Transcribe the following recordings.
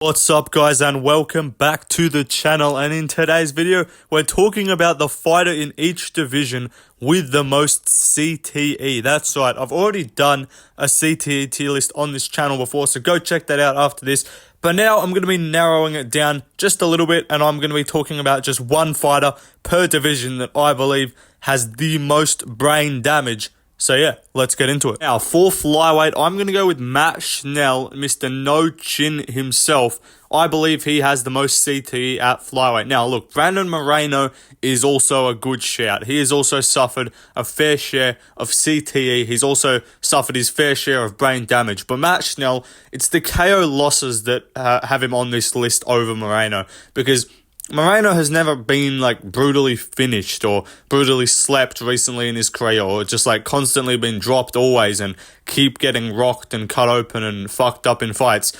What's up guys, and welcome back to the channel. And in today's video we're talking about the fighter in each division with the most CTE. That's right, I've already done a CTE tier list on this channel before, so go check that out after this. But now I'm going to be narrowing it down just a little bit, and I'm going to be talking about just one fighter per division that I believe has the most brain damage. So yeah, let's get into it. Now, for flyweight, I'm going to go with Matt Schnell, Mr. No Chin himself. I believe he has the most CTE at flyweight. Now, look, Brandon Moreno is also a good shout. He has also suffered a fair share of CTE. He's also suffered his fair share of brain damage. But Matt Schnell, it's the KO losses that have him on this list over Moreno, because Moreno has never been like brutally finished or brutally slept recently in his career, or just like constantly been dropped always and keep getting rocked and cut open and fucked up in fights.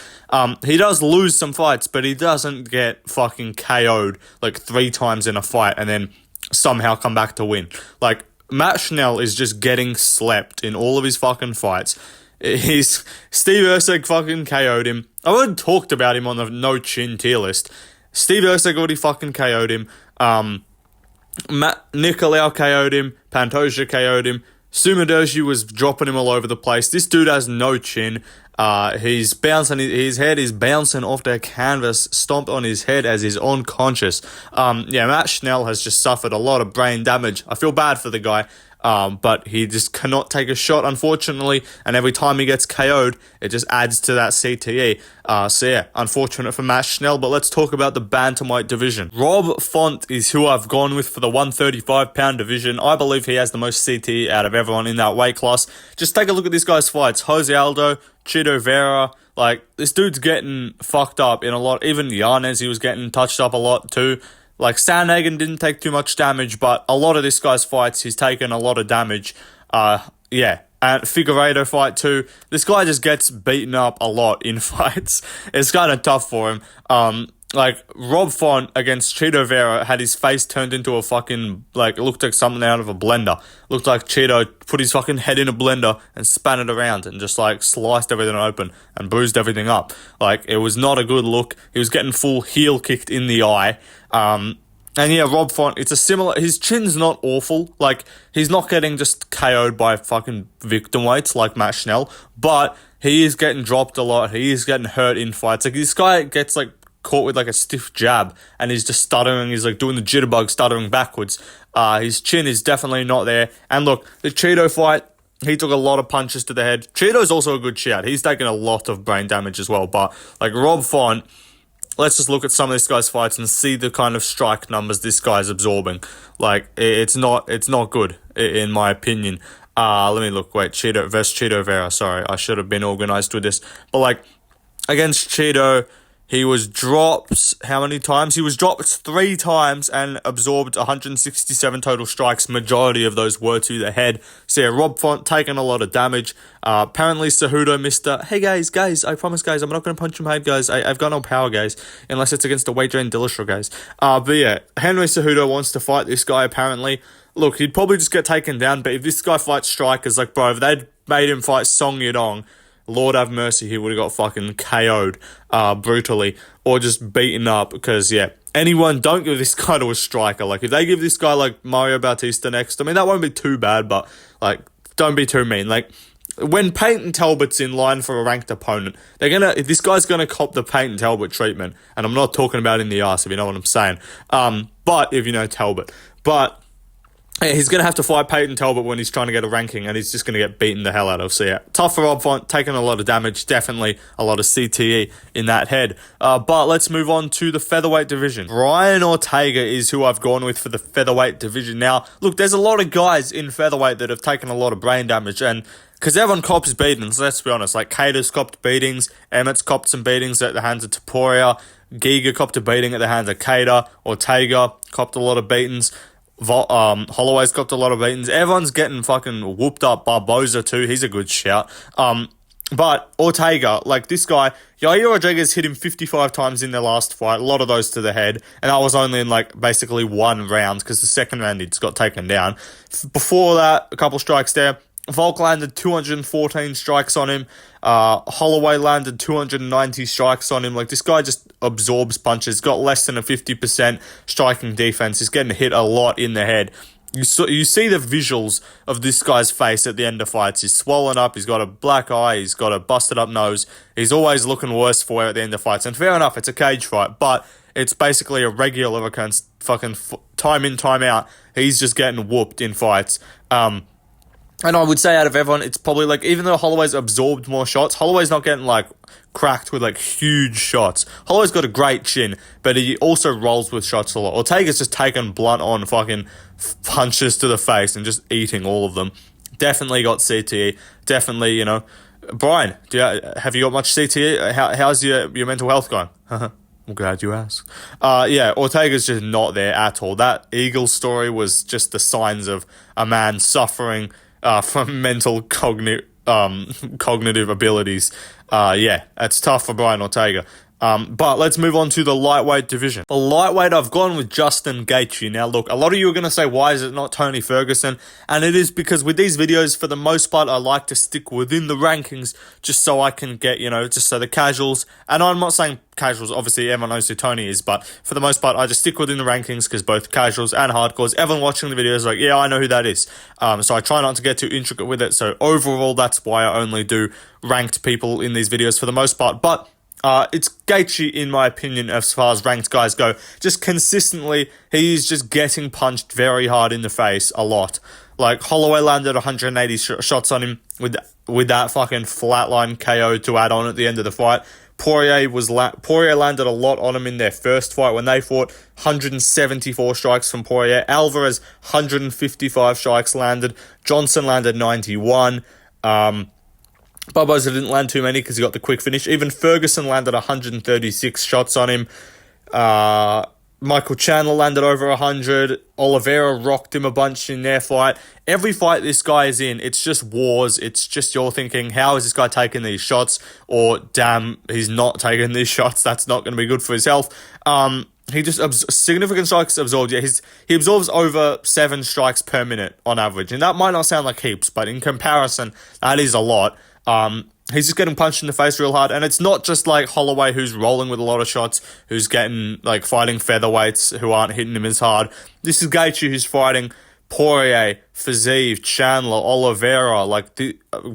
He does lose some fights, but he doesn't get fucking KO'd like 3 times in a fight and then somehow come back to win. Like, Matt Schnell is just getting slept in all of his fucking fights. Steve Erceg fucking KO'd him. I already talked about him on the No Chin tier list. Steve Erceg already fucking KO'd him. Nicolau KO'd him. Pantoja KO'd him. Sumidoshi was dropping him all over the place. This dude has no chin. He's bouncing, his head is bouncing off the canvas, stomped on his head as he's unconscious. Yeah, Matt Schnell has just suffered a lot of brain damage. I feel bad for the guy. But he just cannot take a shot, unfortunately, and every time he gets KO'd, it just adds to that CTE. So yeah, unfortunate for Matt Schnell, but let's talk about the Bantamweight division. Rob Font is who I've gone with for the 135-pound division. I believe he has the most CTE out of everyone in that weight class. Just take a look at this guy's fights. Jose Aldo, Chito Vera, like, this dude's getting fucked up in a lot. Even Yanez, he was getting touched up a lot too. Like, Sandhagen didn't take too much damage, but a lot of this guy's fights, he's taken a lot of damage. Yeah. And Figueiredo fight too. This guy just gets beaten up a lot in fights. It's kind of tough for him. Like, Rob Font against Chito Vera had his face turned into a fucking, like, it looked like something out of a blender. Looked like Chito put his fucking head in a blender and span it around and just, like, sliced everything open and bruised everything up. Like, it was not a good look. He was getting full heel kicked in the eye. And yeah, Rob Font, it's a similar, his chin's not awful. Like, he's not getting just KO'd by fucking victim weights like Matt Schnell, but he is getting dropped a lot. He is getting hurt in fights. Like, this guy gets, like, caught with like a stiff jab and he's just stuttering. He's like doing the jitterbug, stuttering backwards. His chin is definitely not there. And look, the Chito fight, he took a lot of punches to the head. Cheeto's also a good shout. He's taken a lot of brain damage as well. But like Rob Font, let's just look at some of this guy's fights and see the kind of strike numbers this guy's absorbing. Like, it's not good in my opinion. Let me look. Wait, Chito versus Chito Vera. Sorry, I should have been organized with this. But like, against Chito, he was dropped, how many times? He was dropped 3 times and absorbed 167 total strikes. Majority of those were to the head. So yeah, Rob Font taking a lot of damage. Apparently Cejudo missed hey guys, I promise guys, I'm not going to punch him head, guys. I've got no power, guys, unless it's against a weight drain Dillashaw, guys. But yeah, Henry Cejudo wants to fight this guy apparently. Look, he'd probably just get taken down, but if this guy fights strikers, like, bro, if they'd made him fight Song Yadong, Lord have mercy, he would have got fucking KO'd brutally or just beaten up. Because, yeah, don't give this guy to a striker. Like, if they give this guy, like, Mario Bautista next, I mean, that won't be too bad, but, like, don't be too mean. Like, when Peyton Talbot's in line for a ranked opponent, if this guy's gonna cop the Peyton Talbot treatment, and I'm not talking about in the arse, if you know what I'm saying, but if you know Talbot, but he's going to have to fight Peyton Talbot when he's trying to get a ranking, and he's just going to get beaten the hell out of. So yeah, tough for Rob Font, taking a lot of damage, definitely a lot of CTE in that head. But let's move on to the featherweight division. Brian Ortega is who I've gone with for the featherweight division. Now, look, there's a lot of guys in featherweight that have taken a lot of brain damage, and because everyone cops beatings, let's be honest, like Cater's copped beatings, Emmett's copped some beatings at the hands of Taporia, Giga copped a beating at the hands of Cater, Ortega copped a lot of beatings. Holloway's got a lot of beatings. Everyone's getting fucking whooped up. Barboza too, he's a good shout. But Ortega, like this guy, Yair Rodriguez hit him 55 times in their last fight, a lot of those to the head, and that was only in like basically 1 round because the second round he just got taken down. Before that, a couple strikes there. Volk landed 214 strikes on him. Holloway landed 290 strikes on him. Like, this guy just absorbs punches. Got less than a 50% striking defense. He's getting hit a lot in the head. You see the visuals of this guy's face at the end of fights. He's swollen up. He's got a black eye. He's got a busted up nose. He's always looking worse for wear at the end of fights. And fair enough, it's a cage fight, but it's basically a regular occurrence. Fucking time in, time out. He's just getting whooped in fights. And I would say out of everyone, it's probably like, even though Holloway's absorbed more shots, Holloway's not getting like cracked with like huge shots. Holloway's got a great chin, but he also rolls with shots a lot. Ortega's just taking blunt on fucking punches to the face and just eating all of them. Definitely got CTE. Definitely, you know. Brian, have you got much CTE? How's your mental health going? I'm glad you asked. Yeah, Ortega's just not there at all. That Eagle story was just the signs of a man suffering from mental cognitive abilities. Yeah, it's tough for Brian Ortega. But let's move on to the lightweight division. The lightweight, I've gone with Justin Gaethje. Now, look, a lot of you are going to say, why is it not Tony Ferguson? And it is because with these videos, for the most part, I like to stick within the rankings just so I can get, just so the casuals, and I'm not saying casuals, obviously everyone knows who Tony is, but for the most part, I just stick within the rankings because both casuals and hardcores, everyone watching the videos is like, yeah, I know who that is. So I try not to get too intricate with it. So overall, that's why I only do ranked people in these videos for the most part. But it's Gaethje, in my opinion, as far as ranked guys go. Just consistently, he's just getting punched very hard in the face a lot. Like, Holloway landed 180 shots on him with that fucking flatline KO to add on at the end of the fight. Poirier landed a lot on him in their first fight when they fought. 174 strikes from Poirier. Alvarez, 155 strikes landed. Johnson landed 91. Barboza didn't land too many because he got the quick finish. Even Ferguson landed 136 shots on him. Michael Chandler landed over 100. Oliveira rocked him a bunch in their fight. Every fight this guy is in, it's just wars. It's just you're thinking, how is this guy taking these shots? Or, damn, he's not taking these shots. That's not going to be good for his health. He just significant strikes absorbed. Yeah, he absorbs over 7 strikes per minute on average. And that might not sound like heaps, but in comparison, that is a lot. He's just getting punched in the face real hard, and it's not just like Holloway who's rolling with a lot of shots, who's getting like fighting featherweights who aren't hitting him as hard. This is Gaethje who's fighting Poirier, Fiziev, Chandler, Oliveira,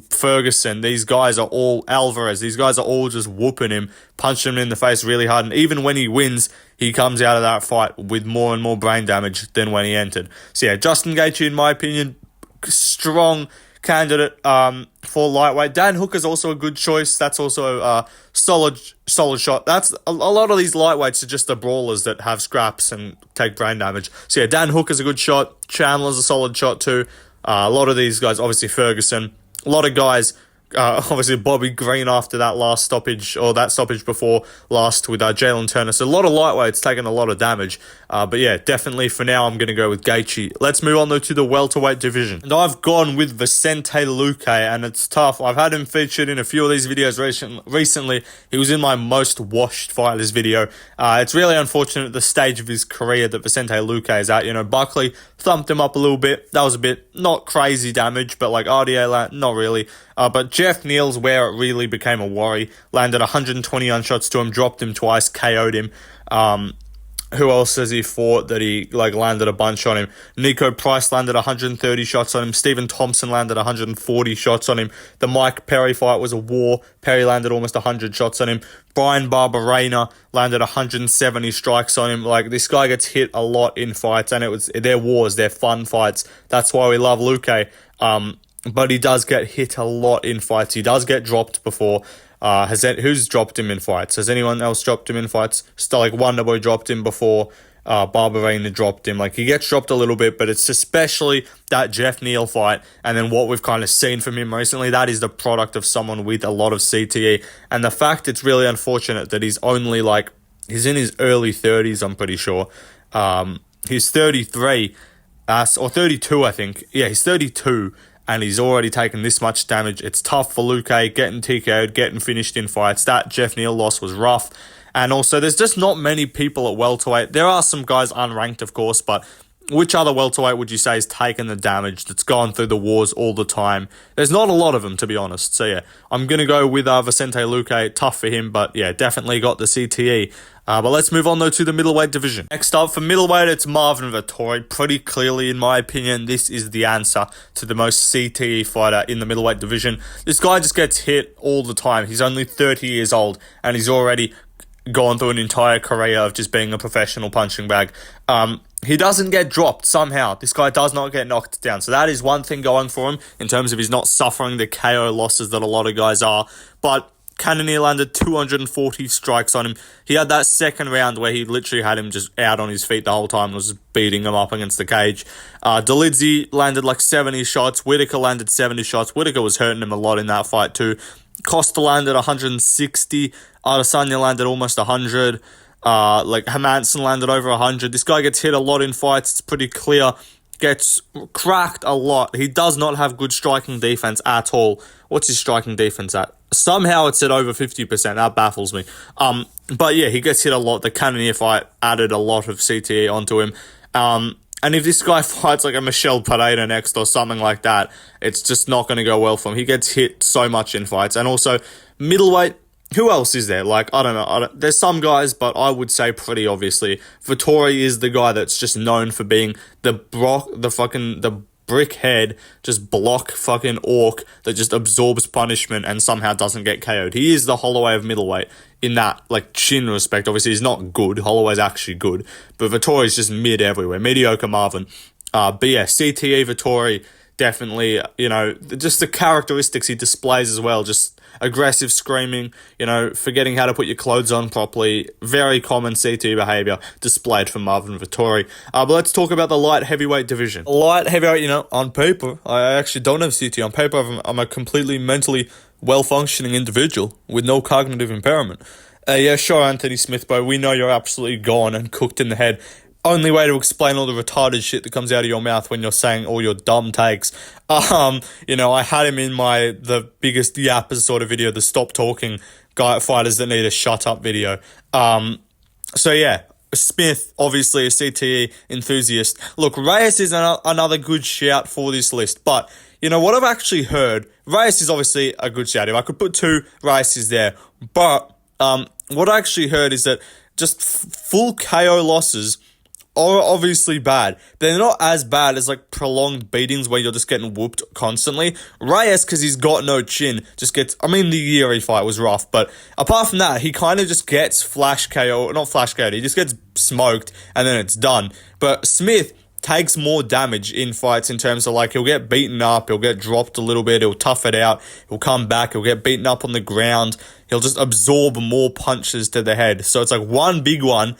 Ferguson. These guys are all Alvarez. These guys are all just whooping him, punching him in the face really hard, and even when he wins, he comes out of that fight with more and more brain damage than when he entered. So yeah, Justin Gaethje, in my opinion, strong candidate for lightweight. Dan Hooker's also a good choice. That's also a solid shot. That's a lot of these lightweights are just the brawlers that have scraps and take brain damage. So yeah, Dan Hooker's a good shot. Chandler's a solid shot too. A lot of these guys, obviously Ferguson. A lot of guys, obviously Bobby Green after that last stoppage, or that stoppage before last with Jalen Turner. So a lot of lightweights taking a lot of damage. But yeah, definitely for now I'm going to go with Gaethje. Let's move on though to the welterweight division. And I've gone with Vicente Luque, and it's tough. I've had him featured in a few of these videos recently. He was in my most watched fighters video. It's really unfortunate at the stage of his career that Vicente Luque is at. Buckley thumped him up a little bit. That was a bit, not crazy damage, but like RDA, not really. But Jeff Neal's where it really became a worry. Landed 121 shots to him, dropped him twice, KO'd him. Who else has he fought that he landed a bunch on him? Nico Price landed 130 shots on him. Stephen Thompson landed 140 shots on him. The Mike Perry fight was a war. Perry landed almost 100 shots on him. Brian Barberena landed 170 strikes on him. This guy gets hit a lot in fights, and they're wars, they're fun fights. That's why we love Luque. But he does get hit a lot in fights. He does get dropped before. Who's dropped him in fights? Has anyone else dropped him in fights? Still, Wonderboy dropped him before. Barberena dropped him. He gets dropped a little bit, but it's especially that Jeff Neal fight, and then what we've kind of seen from him recently, that is the product of someone with a lot of CTE. And the fact it's really unfortunate that he's only he's in his early 30s, I'm pretty sure. He's 33, or 32, I think. Yeah, he's 32. And he's already taken this much damage. It's tough for Luque, getting TKO'd, getting finished in fights. That Jeff Neal loss was rough. And also, there's just not many people at welterweight. There are some guys unranked, of course, but which other welterweight would you say has taken the damage, that's gone through the wars all the time? There's not a lot of them, to be honest. So yeah, I'm going to go with Vicente Luque. Tough for him, but yeah, definitely got the CTE. But let's move on, though, to the middleweight division. Next up, for middleweight, it's Marvin Vettori. Pretty clearly, in my opinion, this is the answer to the most CTE fighter in the middleweight division. This guy just gets hit all the time. He's only 30 years old, and he's already gone through an entire career of just being a professional punching bag. He doesn't get dropped somehow. This guy does not get knocked down. So that is one thing going for him in terms of he's not suffering the KO losses that a lot of guys are. But Cannonier landed 240 strikes on him. He had that second round where he literally had him just out on his feet the whole time and was just beating him up against the cage. Dolidze landed like 70 shots. Whitaker landed 70 shots. Whitaker was hurting him a lot in that fight too. Costa landed 160. Adesanya landed almost 100. Hermanson landed over 100. This guy gets hit a lot in fights. It's pretty clear. Gets cracked a lot. He does not have good striking defense at all. What's his striking defense at? Somehow it's at over 50%. That baffles me. But yeah, he gets hit a lot. The Cannonier fight added a lot of CTE onto him. And if this guy fights like a Michel Pereira next or something like that, it's just not going to go well for him. He gets hit so much in fights. And also, middleweight, who else is there? Like, I don't know. There's some guys, but I would say pretty obviously, Vettori is the guy that's just known for being the brick head, just block fucking orc that just absorbs punishment and somehow doesn't get KO'd. He is the Holloway of middleweight in that, like, chin respect. Obviously, he's not good. Holloway's actually good. But Vettori's just mid everywhere. Mediocre Marvin. But yeah, CTE Vettori, definitely, just the characteristics he displays as well. Just aggressive screaming, forgetting how to put your clothes on properly. Very common CTE behavior displayed from Marvin Vettori. But let's talk about the light heavyweight division. Light heavyweight, on paper, I actually don't have CTE. On paper, I'm a completely mentally well-functioning individual with no cognitive impairment. Yeah, sure, Anthony Smith, bro, we know you're absolutely gone and cooked in the head. Only way to explain all the retarded shit that comes out of your mouth when you're saying all your dumb takes. I had him in the biggest yappers sort of video, the stop talking guy fighters that need a shut up video. So yeah, Smith, obviously a CTE enthusiast. Look, Reyes is another good shout for this list, but what I've actually heard, Reyes is obviously a good shout. If I could put two, Reyes is there. But what I actually heard is that just full KO losses are obviously bad. They're not as bad as like prolonged beatings where you're just getting whooped constantly. Reyes, because he's got no chin, just gets, the Yuri fight was rough, but apart from that, he kind of just gets flash KO, not flash KO, he just gets smoked and then it's done. But Smith takes more damage in fights in terms of like he'll get beaten up, he'll get dropped a little bit, he'll tough it out, he'll come back, he'll get beaten up on the ground, he'll just absorb more punches to the head. So it's like one big one,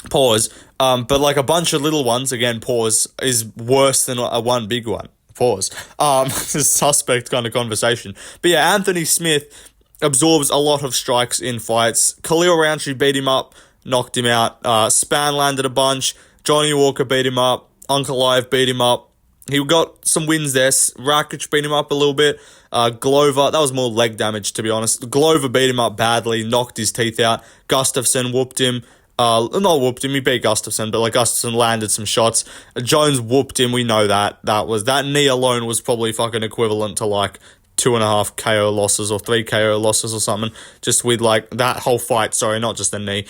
pause, but like a bunch of little ones, again, pause, is worse than a one big one, pause. This is suspect kind of conversation. But yeah, Anthony Smith absorbs a lot of strikes in fights. Khalil Roundtree beat him up, knocked him out. Span landed a bunch. Johnny Walker beat him up. Uncle Live beat him up. He got some wins there. Rakic beat him up a little bit. Glover, that was more leg damage, to be honest. Glover beat him up badly, knocked his teeth out. Gustafsson whooped him. Not whooped him, he beat Gustafsson, but like Gustafsson landed some shots. Jones whooped him, we know that. That knee alone was probably fucking equivalent to like 2.5 KO losses or 3 KO losses or something. Just with like that whole fight, sorry, not just the knee.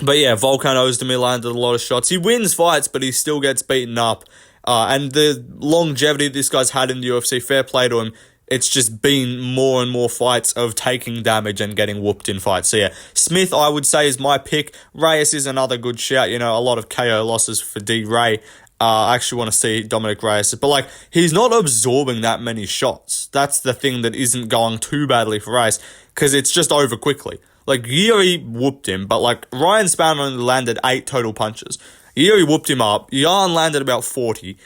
But yeah, Volkan Ozdemir landed a lot of shots. He wins fights, but he still gets beaten up. And the longevity this guy's had in the UFC, fair play to him. It's just been more and more fights of taking damage and getting whooped in fights. So yeah, Smith, I would say, is my pick. Reyes is another good shout. A lot of KO losses for D. Ray. I actually want to see Dominic Reyes. But like, he's not absorbing that many shots. That's the thing that isn't going too badly for Reyes, because it's just over quickly. Like, Yuri whooped him, but like, Ryan Spann only landed 8 total punches. Yuri whooped him up. Yarn landed about 40.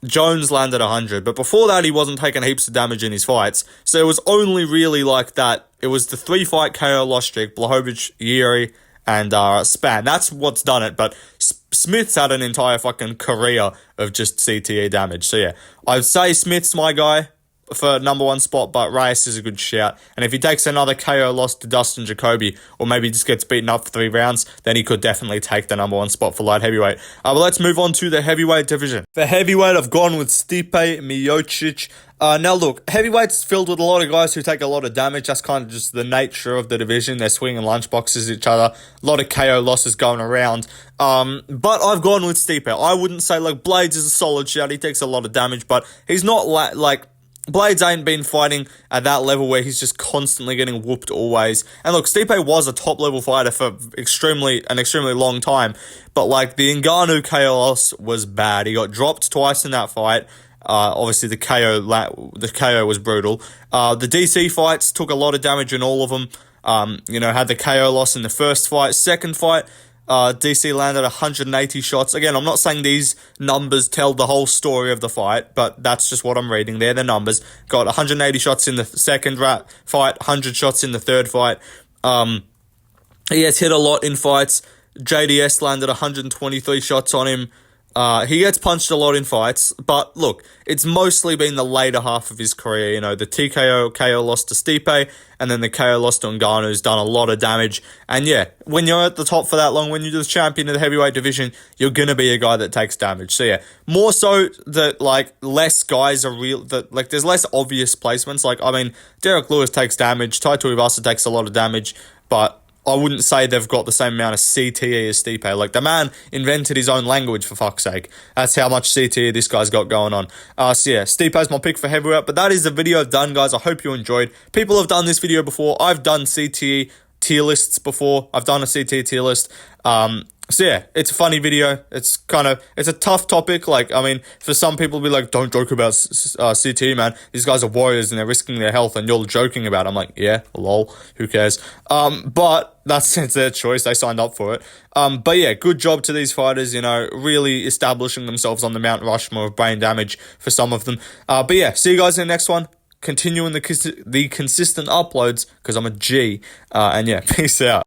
Jones landed 100, but before that, he wasn't taking heaps of damage in his fights, so it was only really like that. It was the 3-fight KO loss streak, Blachowicz, Yuri, and Span. That's what's done it, but Smith's had an entire fucking career of just CTE damage, so yeah. I'd say Smith's my guy. for number one spot, but Reyes is a good shout. And if he takes another KO loss to Dustin Jacoby, or maybe just gets beaten up for 3 rounds, then he could definitely take the number one spot for light heavyweight. But let's move on to the heavyweight division. For heavyweight, I've gone with Stipe Miocic. Now look, heavyweight's filled with a lot of guys who take a lot of damage. That's kind of just the nature of the division. They're swinging lunchboxes at each other. A lot of KO losses going around. But I've gone with Stipe. I wouldn't say, like, Blades is a solid shout. He takes a lot of damage, but he's not like... Blades ain't been fighting at that level where he's just constantly getting whooped always. And look, Stipe was a top-level fighter for an extremely long time. But, like, the Ngannou KO loss was bad. He got dropped twice in that fight. Obviously, the KO was brutal. The DC fights took a lot of damage in all of them. Had the KO loss in the first fight. Second fight, DC landed 180 shots. Again, I'm not saying these numbers tell the whole story of the fight, but that's just what I'm reading. They're the numbers. Got 180 shots in the second fight, 100 shots in the third fight. He has hit a lot in fights. JDS landed 123 shots on him. He gets punched a lot in fights, but look, it's mostly been the later half of his career. The TKO KO loss to Stipe, and then the KO loss to Ngannou's done a lot of damage. And yeah, when you're at the top for that long, when you're the champion of the heavyweight division, you're gonna be a guy that takes damage. So yeah, more so that, like, less guys are there's less obvious placements. Like, I mean, Derek Lewis takes damage, Tai Tuivasa takes a lot of damage, but I wouldn't say they've got the same amount of CTE as Stipe. Like, the man invented his own language, for fuck's sake. That's how much CTE this guy's got going on. So yeah, Stipe's my pick for heavyweight. But that is the video I've done, guys. I hope you enjoyed. People have done this video before. I've done CTE tier lists before. I've done a CTE tier list. So yeah, it's a funny video. It's a tough topic. Like, I mean, for some people to be like, don't joke about CTE, man. These guys are warriors and they're risking their health and you're joking about it. I'm like, yeah, lol, who cares? But it's their choice. They signed up for it. But yeah, good job to these fighters, really establishing themselves on the Mount Rushmore of brain damage for some of them. But yeah, see you guys in the next one. Continuing the consistent uploads because I'm a G. And yeah, peace out.